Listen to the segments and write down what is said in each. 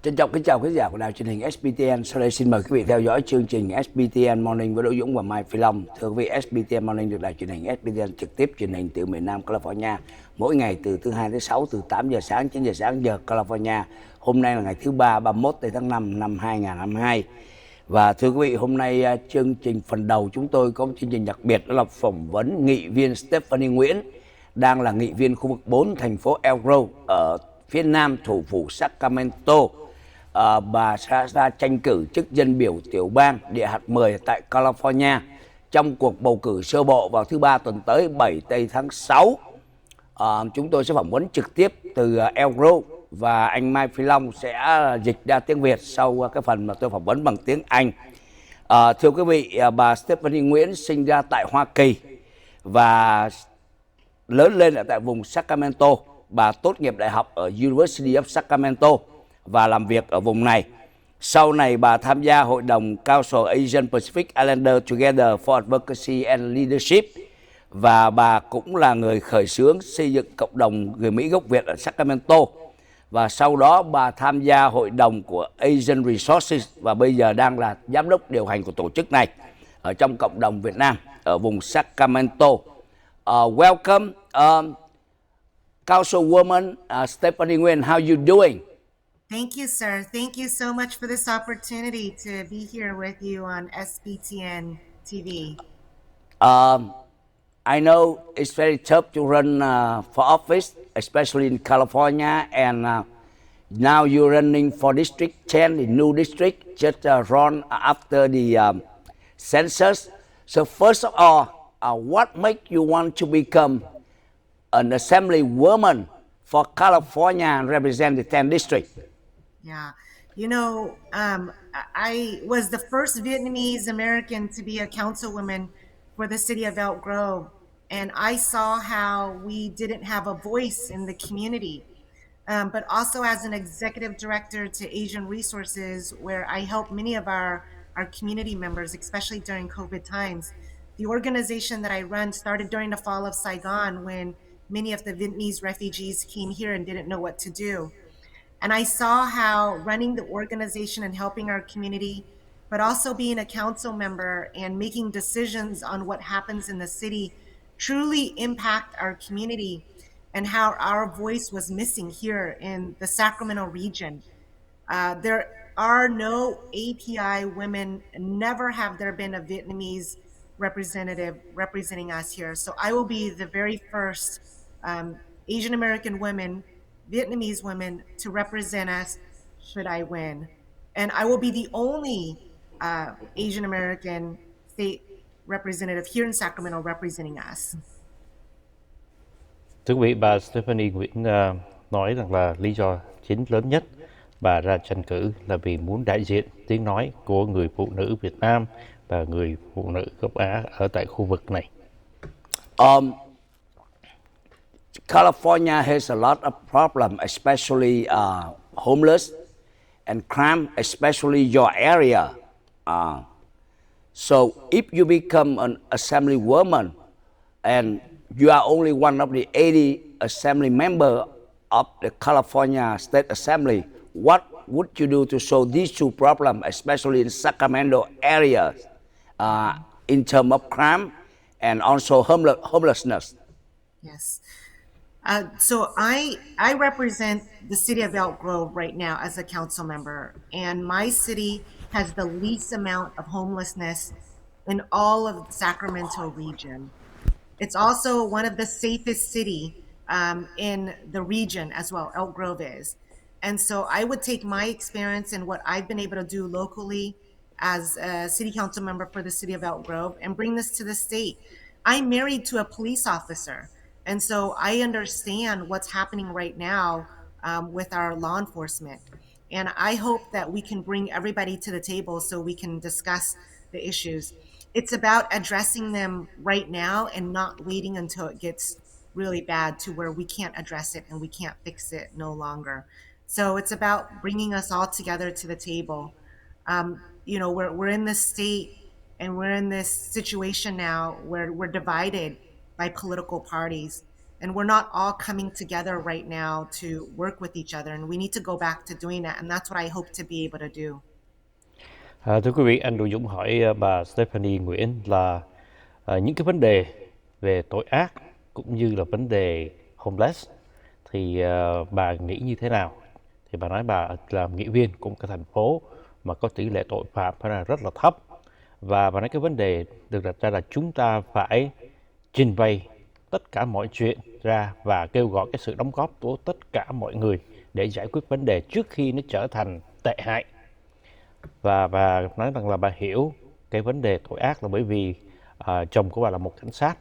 Trân trọng kính chào quý giả của đài truyền hình SBTN. Sau đây xin mời quý vị theo dõi chương trình SBTN Morning với Đỗ Dũng và Mai Phi Long. Thưa quý vị, SBTN Morning được đài truyền hình SBTN trực tiếp truyền hình từ miền Nam California mỗi ngày từ thứ Hai tới Sáu từ 8 giờ sáng 9 giờ sáng giờ California. Hôm nay là ngày thứ Ba 31 tháng 5 năm 2022. Và thưa quý vị, hôm nay chương trình phần đầu chúng tôi có một chương trình đặc biệt, đó là phỏng vấn nghị viên Stephanie Nguyễn, đang là nghị viên khu vực 4 thành phố El Grove ở phía nam thủ phủ Sacramento. Bà sẽ ra tranh cử chức dân biểu tiểu bang địa hạt 10 tại California trong cuộc bầu cử sơ bộ vào thứ Ba tuần tới 7 tây tháng 6. Chúng tôi sẽ phỏng vấn trực tiếp từ El Grove và anh Mai Phi Long sẽ dịch ra tiếng Việt sau cái phần mà tôi phỏng vấn bằng tiếng Anh. Thưa quý vị, bà Stephanie Nguyễn sinh ra tại Hoa Kỳ và lớn lên ở tại vùng Sacramento. Bà tốt nghiệp đại học ở University of Sacramento và làm việc ở vùng này. Sau này bà tham gia hội đồng Council Asian Pacific Islander Together for Advocacy and Leadership và bà cũng là người khởi xướng xây dựng cộng đồng người Mỹ gốc Việt ở Sacramento. Và sau đó bà tham gia hội đồng của Asian Resources và bây giờ đang là giám đốc điều hành của tổ chức này ở trong cộng đồng Việt Nam ở vùng Sacramento. Welcome, Councilwoman Stephanie Nguyen. How you doing? Thank you, sir. Thank you so much for this opportunity to be here with you on SBTN TV. I know it's very tough to run for office, especially in California, and now you're running for District 10, the new district, just run after the census. So first of all, what makes you want to become an assemblywoman for California and represent the 10th district? Yeah. You know, I was the first Vietnamese American to be a councilwoman for the city of Elk Grove. And I saw how we didn't have a voice in the community. But also as an executive director to Asian Resources, where I help many of our community members, especially during COVID times. The organization that I run started during the fall of Saigon when many of the Vietnamese refugees came here and didn't know what to do. And I saw how running the organization and helping our community, but also being a council member and making decisions on what happens in the city truly impact our community and how our voice was missing here in the Sacramento region. There are no API women, never have there been a Vietnamese representative representing us here. So I will be the very first Asian American women, Vietnamese women to represent us should I win. And I will be the only Asian American state representative here in Sacramento representing us. Thưa quý vị, bà Stephanie Nguyễn nói rằng là lý do chính lớn nhất bà ra tranh cử là vì muốn đại diện tiếng nói của người phụ nữ Việt Nam và người phụ nữ gốc Á ở tại khu vực này. California has a lot of problems, especially homeless and crime, especially your area. So if you become an assemblywoman and you are only one of the 80 assembly members of the California State Assembly, what would you do to solve these two problems, especially in Sacramento area, in terms of crime and also homelessness? Yes. So I represent the city of Elk Grove right now as a council member, and my city has the least amount of homelessness in all of the Sacramento region. It's also one of the safest city in the region as well, Elk Grove is. And so I would take my experience and what I've been able to do locally as a city council member for the city of Elk Grove and bring this to the state. I'm married to a police officer. And so I understand what's happening right now with our law enforcement. And I hope that we can bring everybody to the table so we can discuss the issues. It's about addressing them right now and not waiting until it gets really bad to where we can't address it and we can't fix it no longer. So it's about bringing us all together to the table. We're in this state and we're in this situation now where we're divided by political parties. And we're not all coming together right now to work with each other. And we need to go back to doing that. And that's what I hope to be able to do. Thưa quý vị, anh Đỗ Dũng hỏi bà Stephanie Nguyễn là những cái vấn đề về tội ác cũng như là vấn đề homeless thì bà nghĩ như thế nào? Thì bà nói bà là nghị viên của một cái thành phố mà có tỷ lệ tội phạm phải là rất là thấp, và bà nói cái vấn đề được đặt ra là chúng ta phải trình bày tất cả mọi chuyện ra và kêu gọi cái sự đóng góp của tất cả mọi người để giải quyết vấn đề trước khi nó trở thành tệ hại. Và bà nói rằng là bà hiểu cái vấn đề tội ác là bởi vì chồng của bà là một cảnh sát,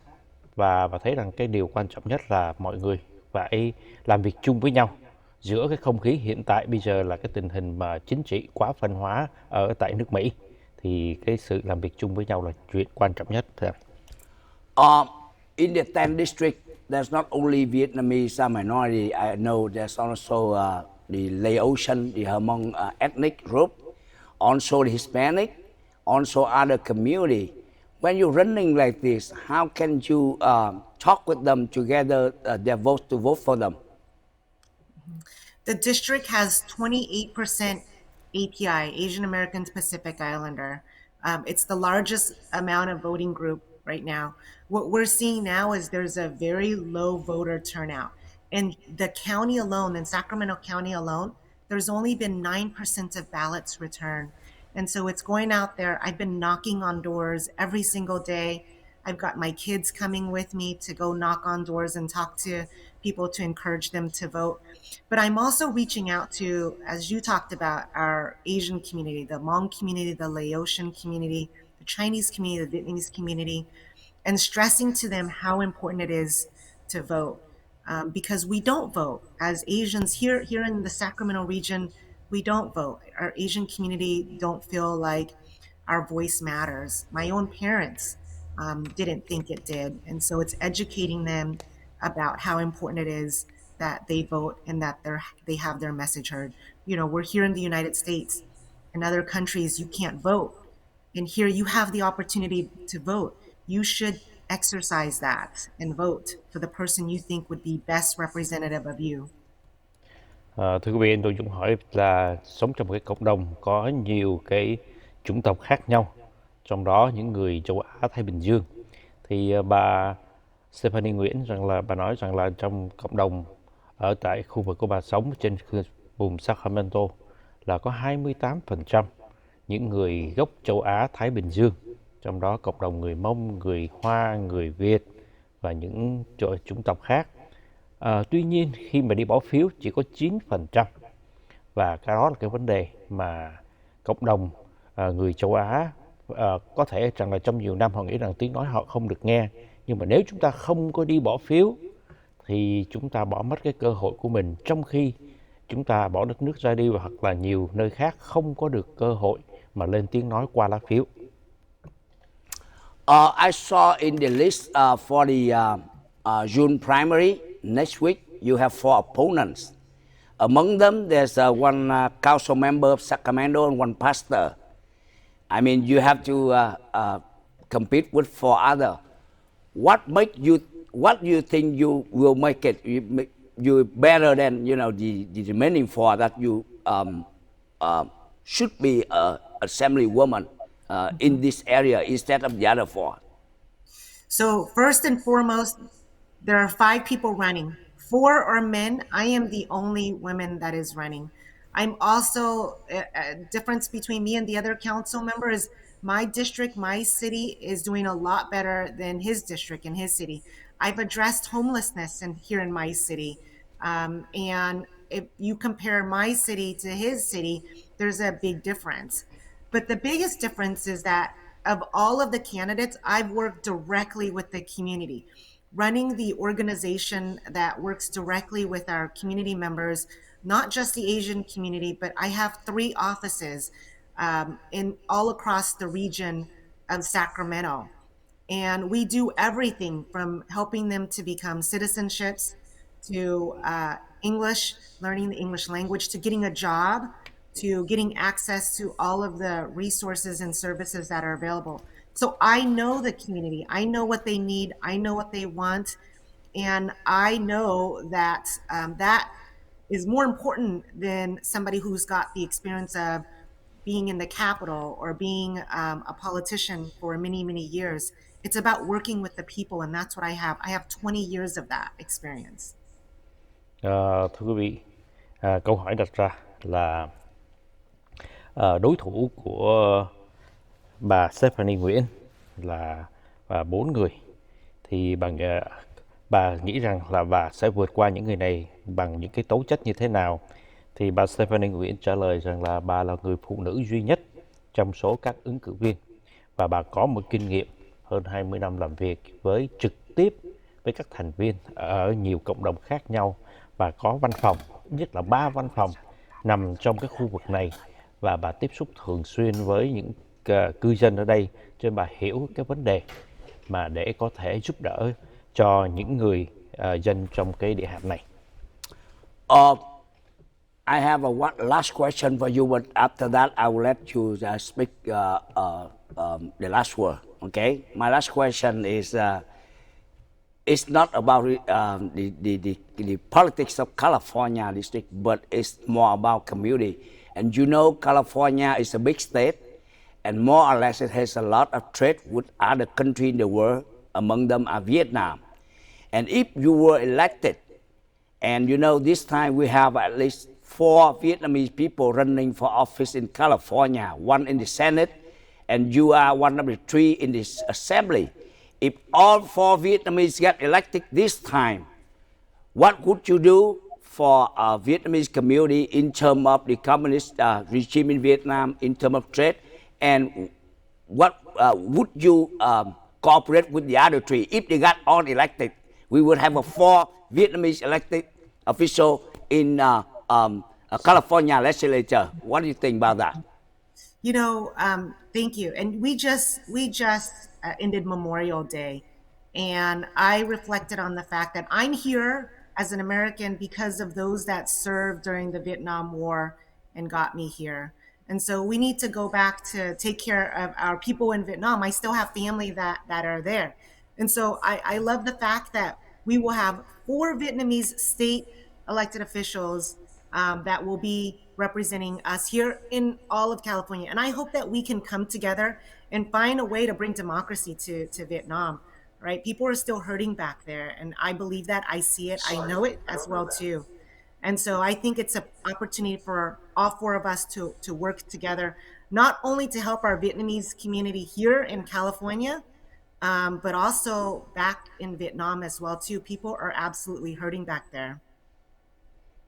và bà thấy rằng cái điều quan trọng nhất là mọi người phải làm việc chung với nhau. Giữa cái không khí hiện tại bây giờ là cái tình hình mà chính trị quá phân hóa ở tại nước Mỹ, thì cái sự làm việc chung với nhau là chuyện quan trọng nhất. In the 10 district, there's not only Vietnamese minority. I know there's also the Laotian, the Hmong ethnic group, also the Hispanic, also other community. When you're running like this, how can you talk with them together, their vote to vote for them? The district has 28% API, Asian Americans Pacific Islander. It's the largest amount of voting group right now. What we're seeing now is there's a very low voter turnout. In the county alone, in Sacramento County alone, there's only been 9% of ballots returned. And so it's going out there. I've been knocking on doors every single day. I've got my kids coming with me to go knock on doors and talk to people to encourage them to vote. But I'm also reaching out to, as you talked about, our Asian community, the Hmong community, the Laotian community, the Chinese community, the Vietnamese community, and stressing to them how important it is to vote. Because we don't vote as Asians here in the Sacramento region. We don't vote. Our Asian community don't feel like our voice matters. My own parents didn't think it did, and so it's educating them about how important it is that they vote and that they have their message heard. You know, we're here in the United States. In other countries, you can't vote, and here you have the opportunity to vote. You should exercise that and vote for the person you think would be best representative of you. Thưa quý vị, tôi Dũng hỏi là sống trong một cái cộng đồng có nhiều cái chủng tộc khác nhau, trong đó những người châu Á Thái Bình Dương. Thì bà Stephanie Nguyễn bà nói rằng là trong cộng đồng ở tại khu vực của bà sống trên vùng Sacramento là có 28% những người gốc châu Á Thái Bình Dương, trong đó cộng đồng người Mông, người Hoa, người Việt và những chủng tộc khác. Tuy nhiên khi mà đi bỏ phiếu chỉ có 9%, và cái đó là cái vấn đề mà cộng đồng người châu Á có thể rằng là trong nhiều năm họ nghĩ rằng tiếng nói họ không được nghe, nhưng mà nếu chúng ta không có đi bỏ phiếu thì chúng ta bỏ mất cái cơ hội của mình, trong khi chúng ta bỏ đất nước ra đi hoặc là nhiều nơi khác không có được cơ hội mà lên tiếng nói qua lá phiếu. I saw in the list for the June primary next week, you have 4 opponents. Among them, there's one council member of Sacramento and one pastor. I mean, you have to compete with 4 others. What do you think you will make it? You better than the remaining 4 that you should be an assemblywoman in this area instead of the other 4. So first and foremost, there are 5 people running. 4 are men. I am the only woman that is running. I'm also, a difference between me and the other council member is my district, my city is doing a lot better than his district and his city. I've addressed homelessness here in my city. And if you compare my city to his city, there's a big difference. But the biggest difference is that of all of the candidates, I've worked directly with the community, running the organization that works directly with our community members, not just the Asian community, but I have 3 offices in all across the region of Sacramento. And we do everything from helping them to become citizenships, to English, learning the English language, to getting a job, to getting access to all of the resources and services that are available. So I know the community. I know what they need. I know what they want. And I know that that is more important than somebody who's got the experience of being in the Capitol or being a politician for many, many years. It's about working with the people, and that's what I have. I have 20 years of that experience. Thưa quý vị, câu hỏi đặt ra là đối thủ của bà Stephanie Nguyễn là bốn người, thì bà nghĩ rằng là bà sẽ vượt qua những người này bằng những cái tố chất như thế nào? Thì bà Stephanie Nguyễn trả lời rằng là bà là người phụ nữ duy nhất trong số các ứng cử viên, và bà có một kinh nghiệm hơn 20 năm làm việc trực tiếp với các thành viên ở nhiều cộng đồng khác nhau, và có văn phòng, ít nhất là 3 văn phòng nằm trong cái khu vực này, và bà tiếp xúc thường xuyên với những cư dân ở đây, cho nên bà hiểu cái vấn đề mà để có thể giúp đỡ cho những người dân trong cái địa hạt này. I have one last question for you, but after that, I will let you speak the last word. Okay, my last question is it's not about the politics of California district, but it's more about community. And you know, California is a big state, and more or less it has a lot of trade with other countries in the world. Among them are Vietnam. And if you were elected, and you know, this time we have at least 4 Vietnamese people running for office in California, 1 in the Senate, and you are one of the 3 in the Assembly. If all 4 Vietnamese get elected this time, what would you do for Vietnamese community in terms of the communist regime in Vietnam, in terms of trade, and what would you cooperate with the other 3? If they got all elected, we would have a 4 Vietnamese elected official in California legislature. What do you think about that? You know, thank you. And we just ended Memorial Day, and I reflected on the fact that I'm here as an American because of those that served during the Vietnam War and got me here. And so we need to go back to take care of our people in Vietnam. I still have family that are there. And so I love the fact that we will have 4 Vietnamese state elected officials that will be representing us here in all of California. And I hope that we can come together and find a way to bring democracy to Vietnam, right? People are still hurting back there. And I believe that. I see it. I know it as well, too. And so I think it's an opportunity for all 4 of us to work together, not only to help our Vietnamese community here in California, but also back in Vietnam as well, too. People are absolutely hurting back there.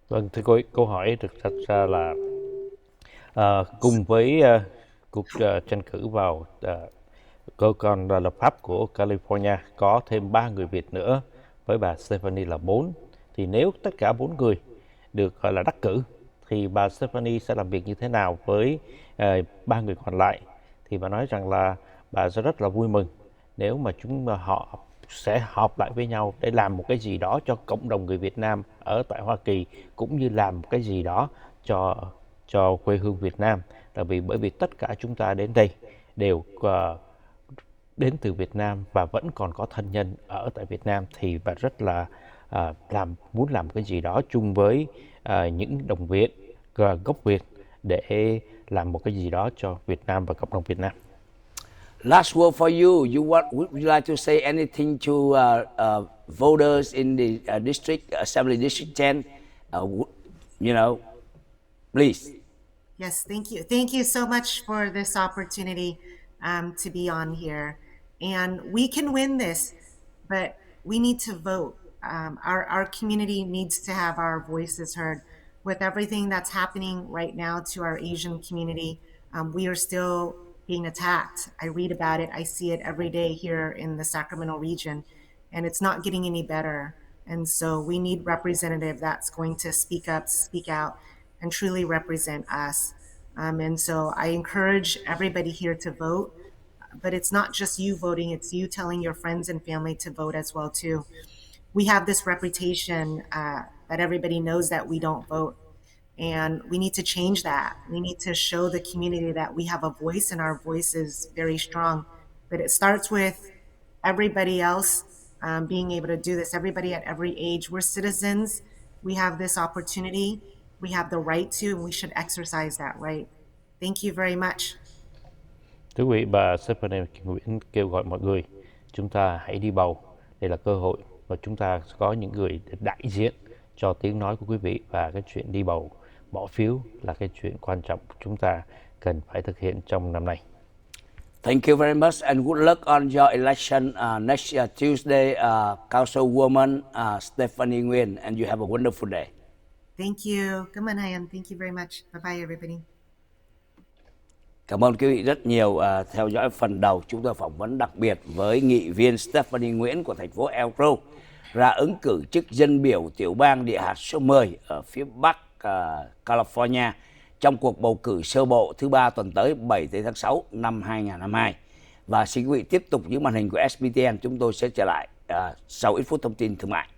Vâng, thưa cô, câu hỏi được đặt ra là cùng với cuộc tranh cử vào cơ quan lập pháp của California có thêm 3 người Việt nữa, với bà Stephanie là 4. Thì nếu tất cả 4 người được gọi là đắc cử, thì bà Stephanie sẽ làm việc như thế nào với 3 người còn lại? Thì bà nói rằng là bà sẽ rất là vui mừng nếu mà họ sẽ họp lại với nhau để làm một cái gì đó cho cộng đồng người Việt Nam ở tại Hoa Kỳ, cũng như làm một cái gì đó cho quê hương Việt Nam. Bởi vì tất cả chúng ta đến đây đều đến từ Việt Nam và vẫn còn có thân nhân ở tại Việt Nam, thì bà rất là muốn làm cái gì đó chung với những đồng Việt gốc Việt để làm một cái gì đó cho Việt Nam và cộng đồng Việt Nam. Last word for you. Would you like to say anything to voters in the district assembly, District 10? You know, please. Yes, thank you. Thank you so much for this opportunity to be on here. And we can win this, but we need to vote. Our community needs to have our voices heard. With everything that's happening right now to our Asian community, we are still being attacked. I read about it. I see it every day here in the Sacramento region, and it's not getting any better. And so we need representative that's going to speak up, speak out, and truly represent us. And so I encourage everybody here to vote, but it's not just you voting, it's you telling your friends and family to vote as well too. We have this reputation that everybody knows that we don't vote. And we need to change that. We need to show the community that we have a voice, and our voice is very strong. But it starts with everybody else being able to do this. Everybody at every age, we're citizens. We have this opportunity. We have the right to, and we should exercise that right. Thank you very much. Thưa quý vị, bà Stephanie Nguyễn kêu gọi mọi người chúng ta hãy đi bầu. Đây là cơ hội và chúng ta có những người để đại diện cho tiếng nói của quý vị, và cái chuyện đi bầu, bỏ phiếu là cái chuyện quan trọng chúng ta cần phải thực hiện trong năm nay. Thank you very much and good luck on your election next Tuesday, Councilwoman Stephanie Nguyen, and you have a wonderful day. Thank you. Cảm ơn hai anh. Thank you very much. Bye bye everybody. Cảm ơn quý vị rất nhiều theo dõi phần đầu chúng tôi phỏng vấn đặc biệt với nghị viên Stephanie Nguyễn của thành phố Elk Grove, ra ứng cử chức dân biểu tiểu bang địa hạt số 10 ở phía Bắc California trong cuộc bầu cử sơ bộ thứ 3 tuần tới 7 tháng 6 năm 2022. Và xin quý vị tiếp tục giữ màn hình của SBTN, chúng tôi sẽ trở lại sau ít phút thông tin thương mại.